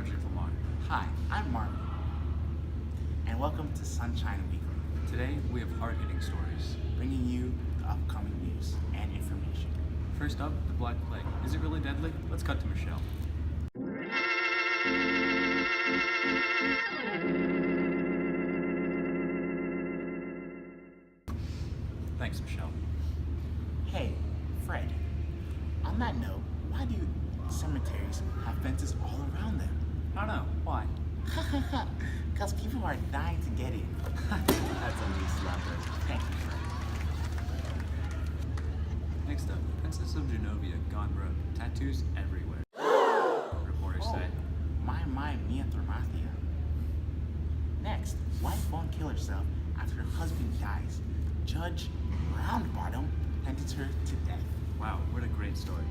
Frederick Lamar. Hi, I'm Marvin, and welcome to Sunshine Weekly, Today we have hard-hitting stories. bringing you the upcoming news and information. First up, the Black Plague. Is it really deadly? Let's cut to Michelle. Thanks, Michelle. Hey, Fred, on that note, why do cemeteries have fences all around them? I don't know. Why? Because people are dying to get in. That's a least lover. Thank you, Fred. Next up, Princess of Genovia gone broke. Tattoos everywhere. Reporters say. My, Mia Thermathia. Next, wife won't kill herself after her husband dies. Judge Roundbottom sentenced her to death. Wow, what a great story.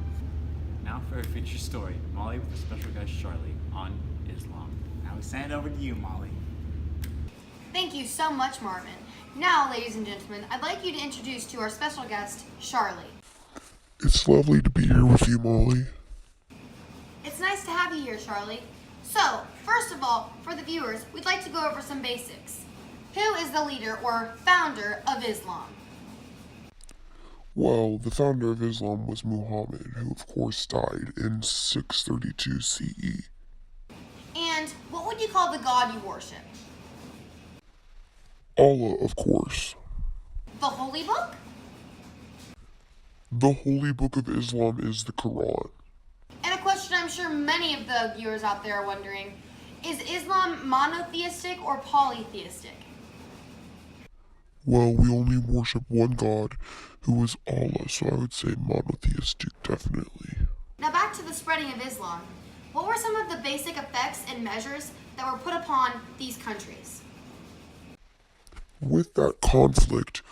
Now for our feature story, Molly with the special guest Charlie on Islam. Now we send it over to you, Molly. Thank you so much, Marvin. Now, ladies and gentlemen, I'd like you to introduce to our special guest, Charlie. It's lovely to be here with you, Molly. It's nice to have you here, Charlie. So, first of all, for the viewers, we'd like to go over some basics. Who is the leader or founder of Islam? Well, the founder of Islam was Muhammad, who of course died in 632 CE. And what would you call the god you worship? Allah, of course. The Holy Book? The holy book of Islam is the Quran. And a question I'm sure many of the viewers out there are wondering, is Islam monotheistic or polytheistic? Well, we only worship one God, who is Allah, so I would say monotheistic, definitely. Now back to the spreading of Islam. What were some of the basic effects and measures that were put upon these countries? With that conflict,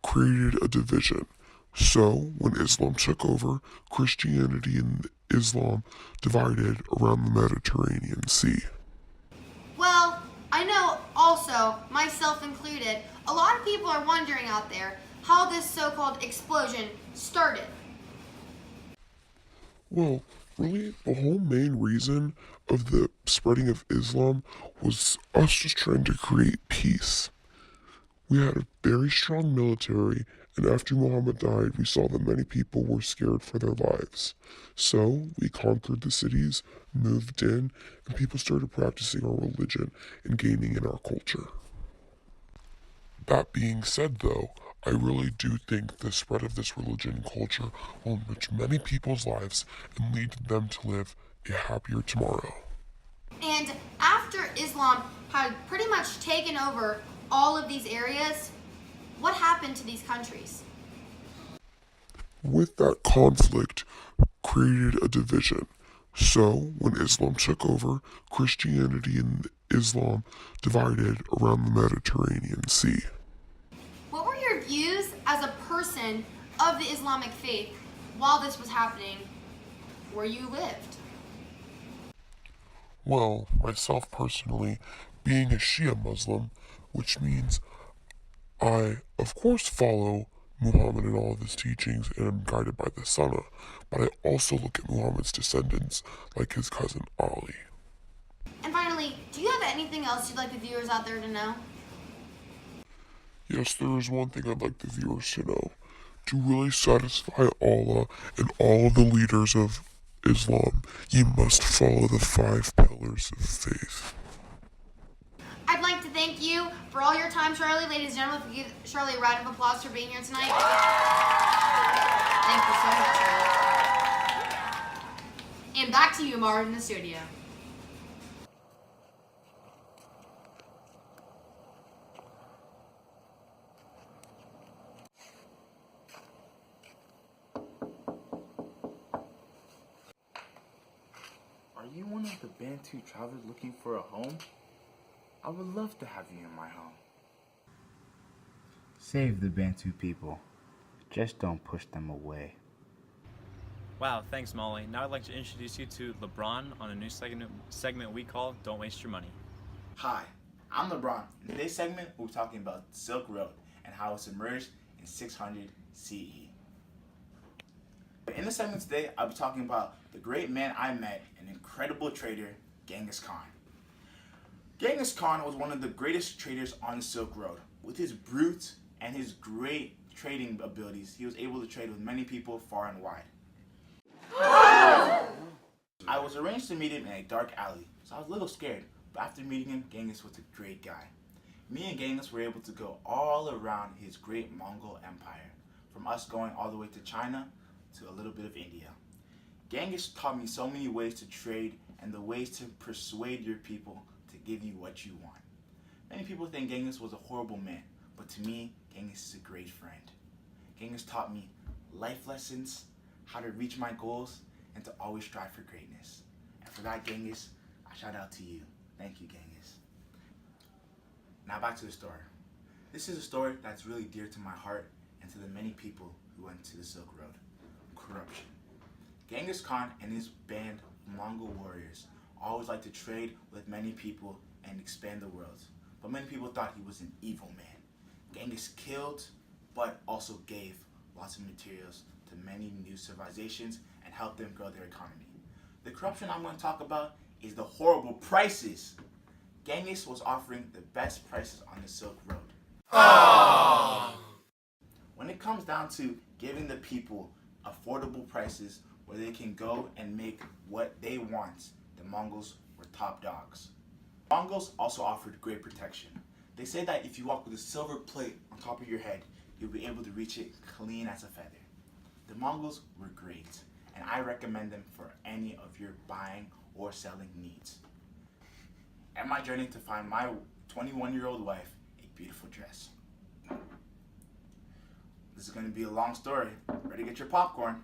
created a division. So, when Islam took over, Christianity and Islam divided around the Mediterranean Sea. Well, I know also, myself included, a lot of people are wondering out there how this so-called explosion started. Well, really, the whole main reason of the spreading of Islam was us just trying to create peace. We had a very strong military, and after Muhammad died, we saw that many people were scared for their lives. So, we conquered the cities, moved in, and people started practicing our religion and gaining in our culture. That being said, though, I really do think the spread of this religion and culture will enrich many people's lives and lead them to live a happier tomorrow. And after Islam had pretty much taken over all of these areas, what happened to these countries? With that conflict, created a division. So, when Islam took over, Christianity and Islam divided around the Mediterranean Sea. What were your views as a person of the Islamic faith while this was happening where you lived? Well, myself personally, being a Shia Muslim, which means I, of course, follow Muhammad and all of his teachings and am guided by the Sunnah, but I also look at Muhammad's descendants like his cousin Ali. And finally, do you have anything else you'd like the viewers out there to know? Yes, there is one thing I'd like the viewers to know. To really satisfy Allah and all of the leaders of Islam, you must follow the 5 pillars of faith. I'd like to thank you for all your time, Charlie. Ladies and gentlemen, if we give Charlie a round of applause for being here tonight. Thank you so much, Charlie. And back to you, Marvin, in the studio. Are you one of the Bantu travelers looking for a home? I would love to have you in my home. Save the Bantu people. Just don't push them away. Wow, thanks, Molly. Now I'd like to introduce you to LeBron on a new segment we call Don't Waste Your Money. Hi, I'm LeBron. In today's segment, we're talking about the Silk Road and how it emerged in 600 CE. In the segment today, I'll be talking about the great man I met, an incredible trader, Genghis Khan. Genghis Khan was one of the greatest traders on the Silk Road. With his brute and his great trading abilities, he was able to trade with many people far and wide. I was arranged to meet him in a dark alley, so I was a little scared, but after meeting him, Genghis was a great guy. Me and Genghis were able to go all around his great Mongol empire, from us going all the way to China to a little bit of India. Genghis taught me so many ways to trade and the ways to persuade your people to give you what you want. Many people think Genghis was a horrible man, but to me, Genghis is a great friend. Genghis taught me life lessons, how to reach my goals, and to always strive for greatness. And for that, Genghis, I shout out to you. Thank you, Genghis. Now back to the story. This is a story that's really dear to my heart and to the many people who went to the Silk Road. Corruption. Genghis Khan and his band of Mongol warriors always liked to trade with many people and expand the world. But many people thought he was an evil man. Genghis killed, but also gave lots of materials to many new civilizations and helped them grow their economy. The corruption I'm going to talk about is the horrible prices. Genghis was offering the best prices on the Silk Road. When it comes down to giving the people affordable prices where they can go and make what they want, the Mongols were top dogs. Mongols also offered great protection. They say that if you walk with a silver plate on top of your head, you'll be able to reach it clean as a feather. The Mongols were great, and I recommend them for any of your buying or selling needs. And my journey to find my 21-year-old wife a beautiful dress. This is going to be a long story. Ready to get your popcorn?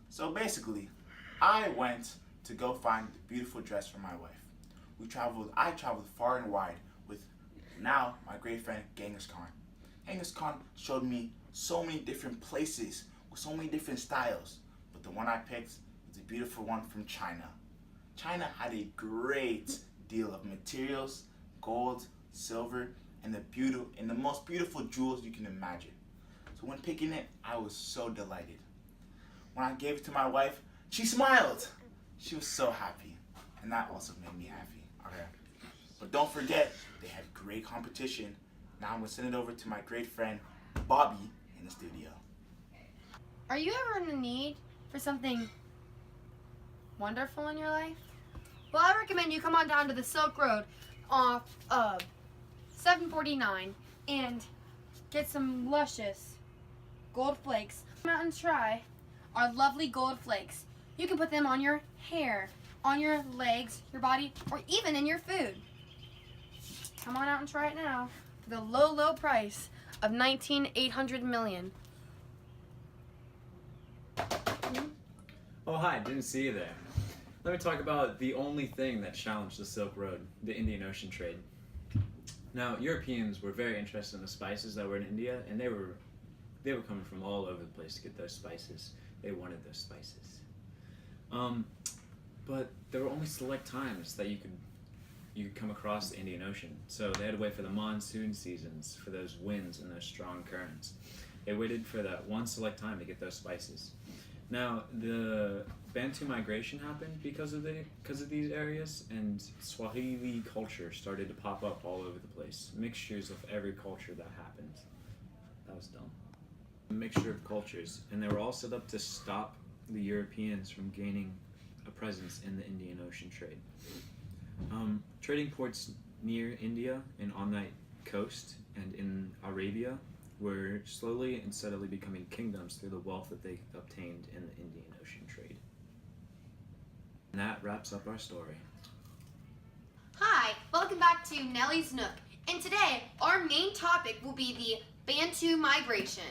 So basically, I went to go find the beautiful dress for my wife. I traveled far and wide with now my great friend Genghis Khan. Genghis Khan showed me so many different places with so many different styles, but the one I picked was a beautiful one from China. China had a great deal of materials, gold, silver, and the most beautiful jewels you can imagine. So when picking it, I was so delighted. When I gave it to my wife, she smiled. She was so happy, and that also made me happy. Okay. But don't forget, they had great competition. Now I'm gonna send it over to my great friend Bobby in the studio. Are you ever in a need for something wonderful in your life? Well, I recommend you come on down to the Silk Road off of 749 and get some luscious gold flakes. Come out and try our lovely gold flakes. You can put them on your hair, on your legs, your body, or even in your food. Come on out and try it now for the low, low price of $19,800 million. Oh, hi, didn't see you there. Let me talk about the only thing that challenged the Silk Road, the Indian Ocean trade. Now, Europeans were very interested in the spices that were in India, and they were coming from all over the place to get those spices. They wanted those spices. But there were only select times that you could come across the Indian Ocean. So they had to wait for the monsoon seasons, for those winds and those strong currents. They waited for that one select time to get those spices. Now, the Bantu migration happened because of these areas, and Swahili culture started to pop up all over the place. Mixtures of every culture that happened. That was dumb. A mixture of cultures, and they were all set up to stop the Europeans from gaining a presence in the Indian Ocean trade. Trading ports near India and on that coast and in Arabia were slowly and steadily becoming kingdoms through the wealth that they obtained in the Indian Ocean trade. And that wraps up our story. Hi, welcome back to Nellie's Nook. And today, our main topic will be the Bantu migration.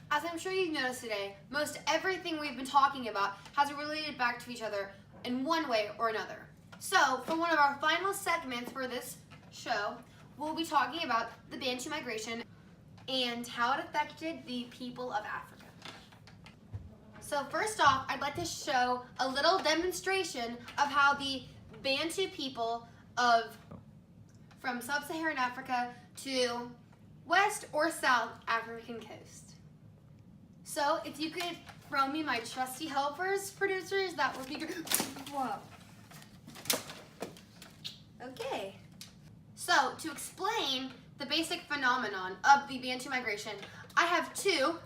As I'm sure you've noticed today, most everything we've been talking about has related back to each other in one way or another. So, for one of our final segments for this show, we'll be talking about the Bantu migration and how it affected the people of Africa. So first off, I'd like to show a little demonstration of how the Bantu people from sub-Saharan Africa to West or South African coast. So if you could throw me my trusty helpers, producers, that would be great. Whoa. Okay. So, to explain the basic phenomenon of the Bantu migration, I have two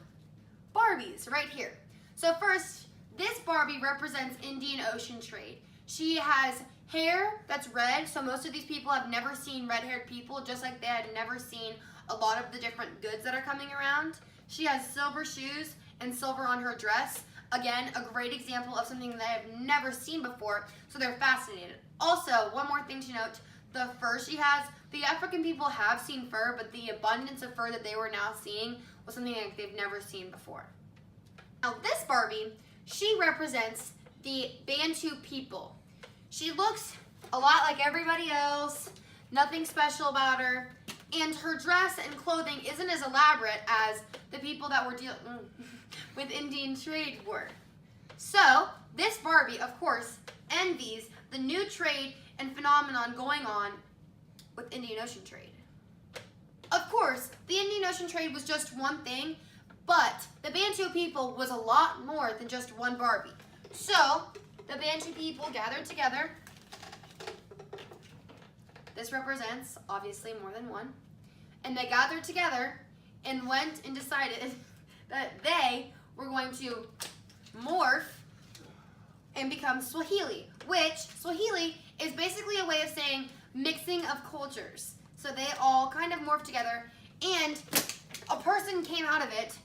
Barbies right here. So first, this Barbie represents Indian Ocean trade. She has hair that's red, so most of these people have never seen red-haired people, just like they had never seen a lot of the different goods that are coming around. She has silver shoes and silver on her dress. Again, a great example of something that I've never seen before, so they're fascinated. Also, one more thing to note, the fur she has, the African people have seen fur, but the abundance of fur that they were now seeing was something like they've never seen before. Now this Barbie, she represents the Bantu people. She looks a lot like everybody else, nothing special about her, and her dress and clothing isn't as elaborate as the people that were dealing with Indian trade were. So this Barbie, of course, envies the new trade and phenomenon going on with Indian Ocean trade. Of course, the Indian Ocean trade was just one thing, but the Bantu people was a lot more than just one Barbie. So, the Bantu people gathered together. This represents, obviously, more than one. And they gathered together and went and decided that they were going to morph and become Swahili, which Swahili is basically a way of saying mixing of cultures. So they all kind of morphed together, and a person came out of it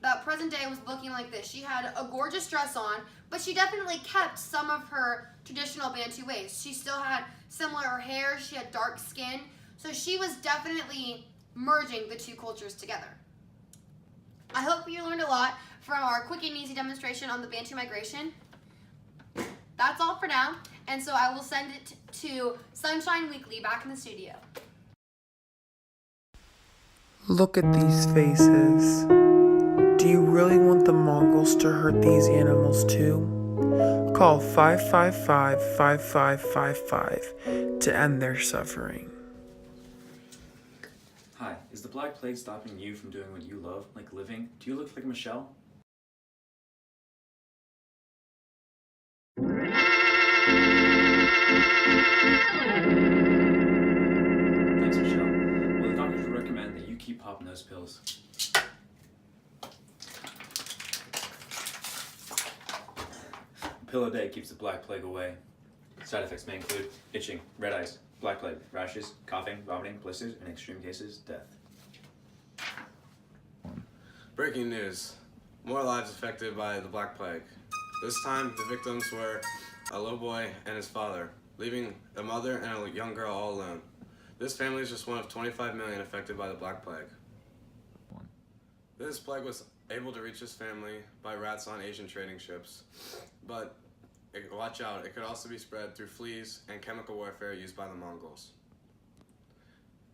that present day was looking like this. She had a gorgeous dress on, but she definitely kept some of her traditional Bantu ways. She still had similar hair, she had dark skin, so she was definitely merging the two cultures together. I hope you learned a lot from our quick and easy demonstration on the Bantu migration. That's all for now, and so I will send it to Sunshine Weekly back in the studio. Look at these faces. Do you really want the Mongols to hurt these animals too? Call 555-5555 to end their suffering. Hi, is the Black Plague stopping you from doing what you love, like living? Do you look like Michelle? Thanks, Michelle. Well, the doctors would recommend that you keep popping those pills. A pill a day keeps the Black Plague away. Side effects may include itching, red eyes, Black Plague, rashes, coughing, vomiting, blisters, and in extreme cases, death. Breaking news. More lives affected by the Black Plague. This time, the victims were a little boy and his father, leaving a mother and a young girl all alone. This family is just one of 25 million affected by the Black Plague. This plague was able to reach this family by rats on Asian trading ships, but watch out, it could also be spread through fleas and chemical warfare used by the Mongols.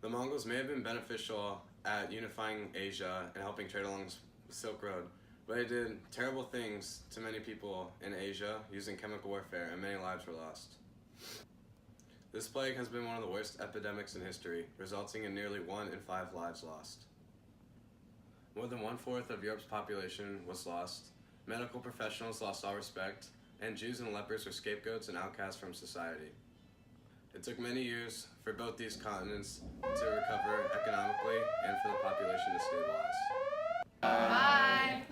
The Mongols may have been beneficial at unifying Asia and helping trade along the Silk Road, but it did terrible things to many people in Asia using chemical warfare, and many lives were lost. This plague has been one of the worst epidemics in history, resulting in nearly 1 in 5 lives lost. More than 1/4 of Europe's population was lost, medical professionals lost all respect, and Jews and lepers were scapegoats and outcasts from society. It took many years for both these continents to recover economically and for the population to stabilize. Bye.